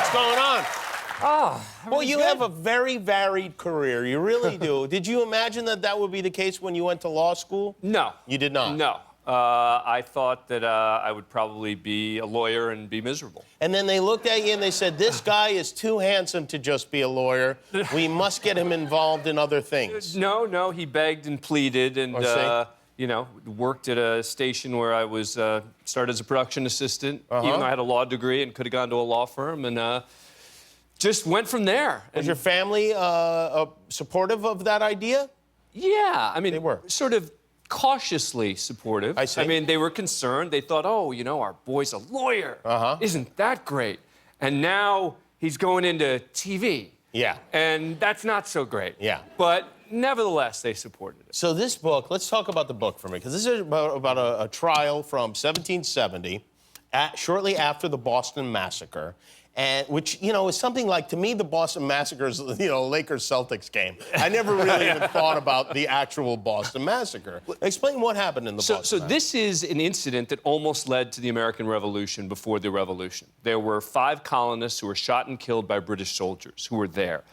What's going on? Oh, well, you have a very varied career. You really do. Did you imagine that that would be the case when you went to law school? No. You did not? No. I thought that I would probably be a lawyer and be miserable. And then they looked at you and they said, this guy is too handsome to just be a lawyer. We must get him involved in other things. No, he begged and pleaded and, worked at a station where I was, started as a production assistant, even though I had a law degree and could have gone to a law firm, and just went from there. Was your family supportive of that idea? Yeah, I mean, they were sort of cautiously supportive. I see. I mean, they were concerned. They thought, oh, our boy's a lawyer. Isn't that great? And now he's going into TV. Yeah. And that's not so great. Yeah. But nevertheless, they supported it. So this book, let's talk about the book for me, because this is about a trial from 1770, shortly after the Boston Massacre. And which, is something like, to me, the Boston Massacre is, Lakers-Celtics game. I never really even thought about the actual Boston Massacre. Explain what happened in the Boston Massacre. So this is an incident that almost led to the American Revolution before the Revolution. There were 5 colonists who were shot and killed by British soldiers who were there.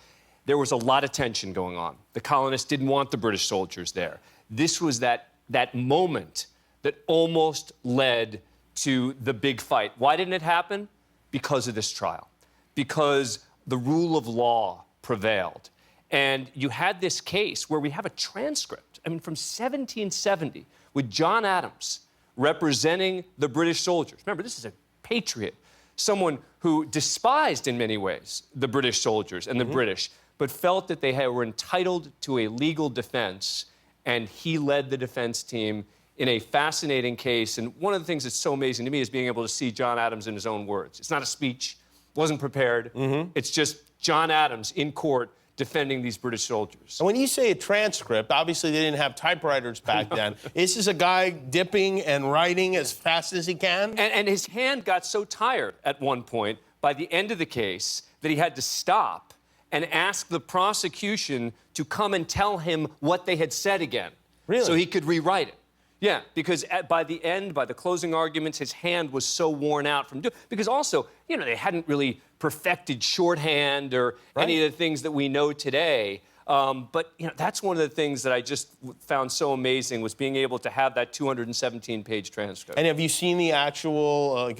There was a lot of tension going on. The colonists didn't want the British soldiers there. This was that moment that almost led to the big fight. Why didn't it happen? Because of this trial, because the rule of law prevailed. And you had this case where we have a transcript, from 1770, with John Adams representing the British soldiers. Remember, this is a patriot, someone who despised, in many ways, the British soldiers and the British, but felt that they were entitled to a legal defense, and he led the defense team in a fascinating case. And one of the things that's so amazing to me is being able to see John Adams in his own words. It's not a speech, wasn't prepared. It's just John Adams in court defending these British soldiers. And when you say a transcript, obviously they didn't have typewriters back then. This is a guy dipping and writing as fast as he can? And his hand got so tired at one point by the end of the case that he had to stop and ask the prosecution to come and tell him what they had said again. Really? So he could rewrite it. Yeah, because by the end, by the closing arguments, his hand was so worn out from doing. Because also, they hadn't really perfected shorthand or any of the things that we know today. But that's one of the things that I just found so amazing, was being able to have that 217-page transcript. And have you seen the actual,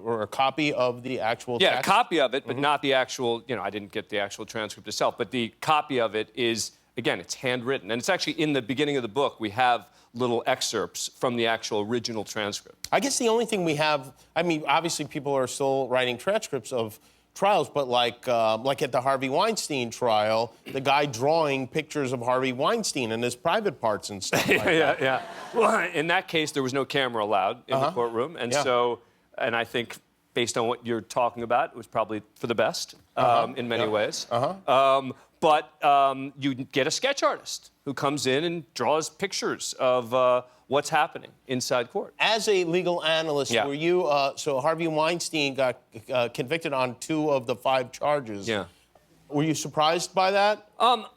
or a copy of the actual text? Yeah, a copy of it, but not the actual, I didn't get the actual transcript itself, but the copy of it is, again, it's handwritten. And it's actually in the beginning of the book, we have little excerpts from the actual original transcript. I guess the only thing we have, obviously people are still writing transcripts of trials, but like at the Harvey Weinstein trial, the guy drawing pictures of Harvey Weinstein and his private parts and stuff like that. Yeah. Well, in that case, there was no camera allowed in the courtroom. And so, and I think based on what you're talking about, it was probably for the best in many ways. But you get a sketch artist who comes in and draws pictures of what's happening inside court. As a legal analyst, were you, so Harvey Weinstein got convicted on 2 of the 5 charges. Yeah. Were you surprised by that?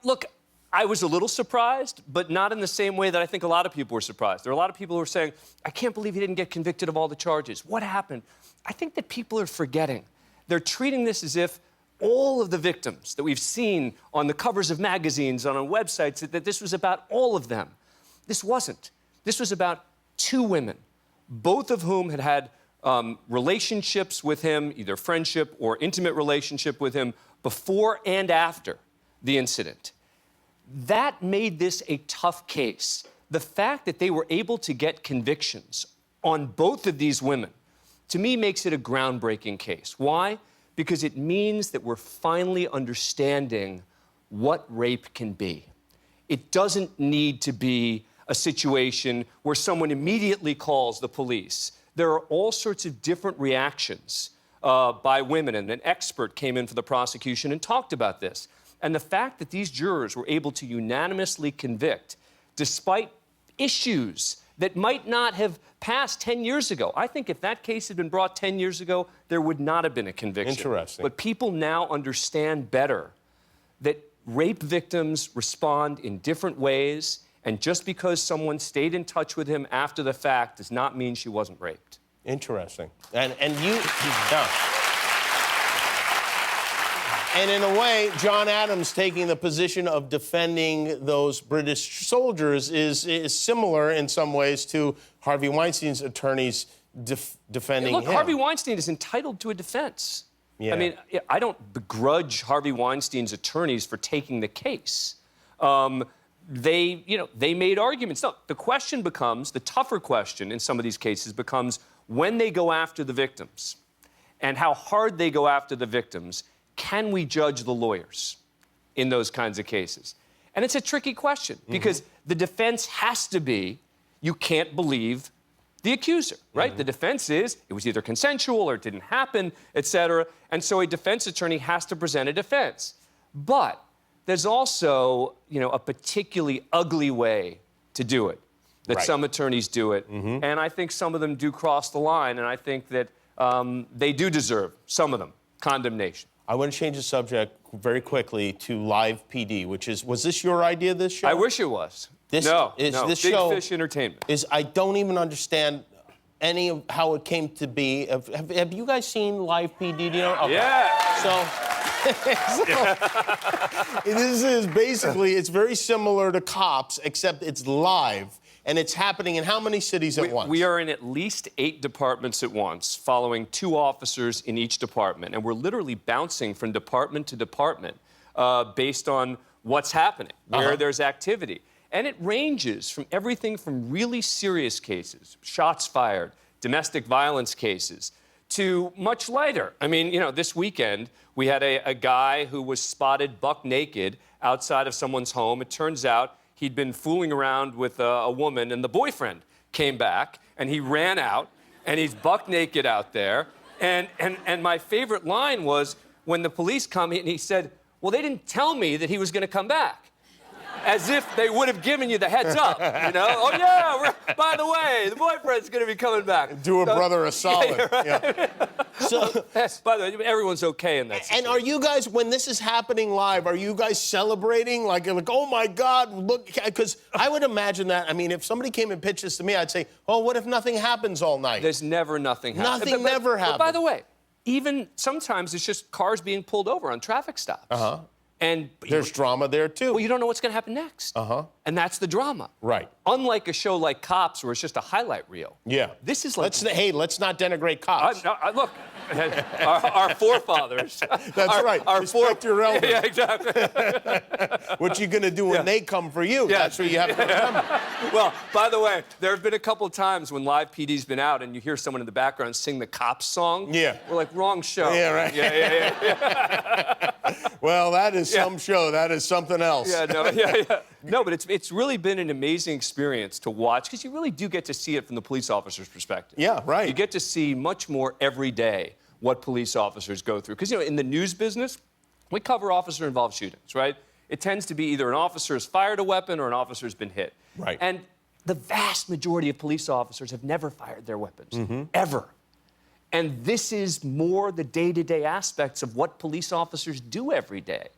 Look, I was a little surprised, but not in the same way that I think a lot of people were surprised. There are a lot of people who are saying, I can't believe he didn't get convicted of all the charges. What happened? I think that people are forgetting. They're treating this as if all of the victims that we've seen on the covers of magazines, on websites, that this was about all of them. This wasn't. This was about 2 women, both of whom had relationships with him, either friendship or intimate relationship with him, before and after the incident. That made this a tough case. The fact that they were able to get convictions on both of these women, to me, makes it a groundbreaking case. Why? Because it means that we're finally understanding what rape can be. It doesn't need to be a situation where someone immediately calls the police. There are all sorts of different reactions by women, and an expert came in for the prosecution and talked about this. And the fact that these jurors were able to unanimously convict, despite issues that might not have passed 10 years ago. I think if that case had been brought 10 years ago, there would not have been a conviction. Interesting. But people now understand better that rape victims respond in different ways, and just because someone stayed in touch with him after the fact does not mean she wasn't raped. Interesting. And you... Yeah. And in a way, John Adams taking the position of defending those British soldiers is similar in some ways to Harvey Weinstein's attorneys defending Look, him. Harvey Weinstein is entitled to a defense. Yeah. I mean, I don't begrudge Harvey Weinstein's attorneys for taking the case. They made arguments. No, the question becomes, the tougher question in some of these cases becomes when they go after the victims and how hard they go after the victims. Can we judge the lawyers in those kinds of cases? And it's a tricky question because the defense has to be, you can't believe the accuser, right? The defense is, it was either consensual or it didn't happen, et cetera. And so a defense attorney has to present a defense. But there's also, a particularly ugly way to do it, that some attorneys do it. And I think some of them do cross the line, and I think that they do deserve, some of them, condemnation. I want to change the subject very quickly to Live PD, was this your idea, this show? I wish it was. This Big show Fish Entertainment. I don't even understand any of how it came to be. Have you guys seen Live PD? Do you know? Okay. Yeah. So this is basically, it's very similar to Cops, except it's live. And it's happening in how many cities at once? We are in at least 8 departments at once, following 2 officers in each department. And we're literally bouncing from department to department based on what's happening, where there's activity. And it ranges from everything from really serious cases, shots fired, domestic violence cases, to much lighter. I mean, this weekend, we had a guy who was spotted buck naked outside of someone's home. It turns out he'd been fooling around with a woman, and the boyfriend came back, and he ran out, and he's buck naked out there. And my favorite line was when the police come, and he said, well, they didn't tell me that he was going to come back. As if they would have given you the heads up, Oh, yeah, by the way, the boyfriend's going to be coming back. Do a brother a solid. Yeah, So, by the way, everyone's okay in that situation. And are you guys, when this is happening live, are you guys celebrating? Like oh, my God, look. Because I would imagine that, if somebody came and pitched this to me, I'd say, oh, what if nothing happens all night? There's never nothing happens. Nothing never happens. But by the way, even sometimes it's just cars being pulled over on traffic stops. And there's drama there, too. Well, you don't know what's going to happen next. And that's the drama. Right. Unlike a show like Cops, where it's just a highlight reel. Yeah. This is like... let's not denigrate Cops. Look, our forefathers. That's right. Respect your elders. Yeah, exactly. What you going to do when they come for you? Yeah. That's what you have to remember. Well, by the way, there have been a couple of times when Live PD's been out and you hear someone in the background sing the Cops song. Yeah. We're like, wrong show. Yeah, right. Yeah. Well, that is some show. That is something else. No, but it's really been an amazing experience to watch because you really do get to see it from the police officer's perspective. Yeah, right. You get to see much more every day what police officers go through. Because, in the news business, we cover officer-involved shootings, right? It tends to be either an officer has fired a weapon or an officer's been hit. Right. And the vast majority of police officers have never fired their weapons, ever. And this is more the day-to-day aspects of what police officers do every day.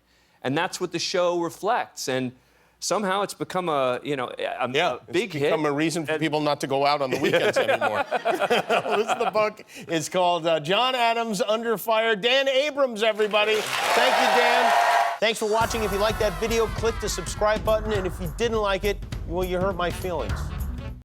And that's what the show reflects. And somehow it's become a big hit. It's become a reason for people not to go out on the weekends anymore. The book is called John Adams Under Fire. Dan Abrams, everybody. Thank you, Dan. Thanks for watching. If you liked that video, click the subscribe button. And if you didn't like it, well, you hurt my feelings.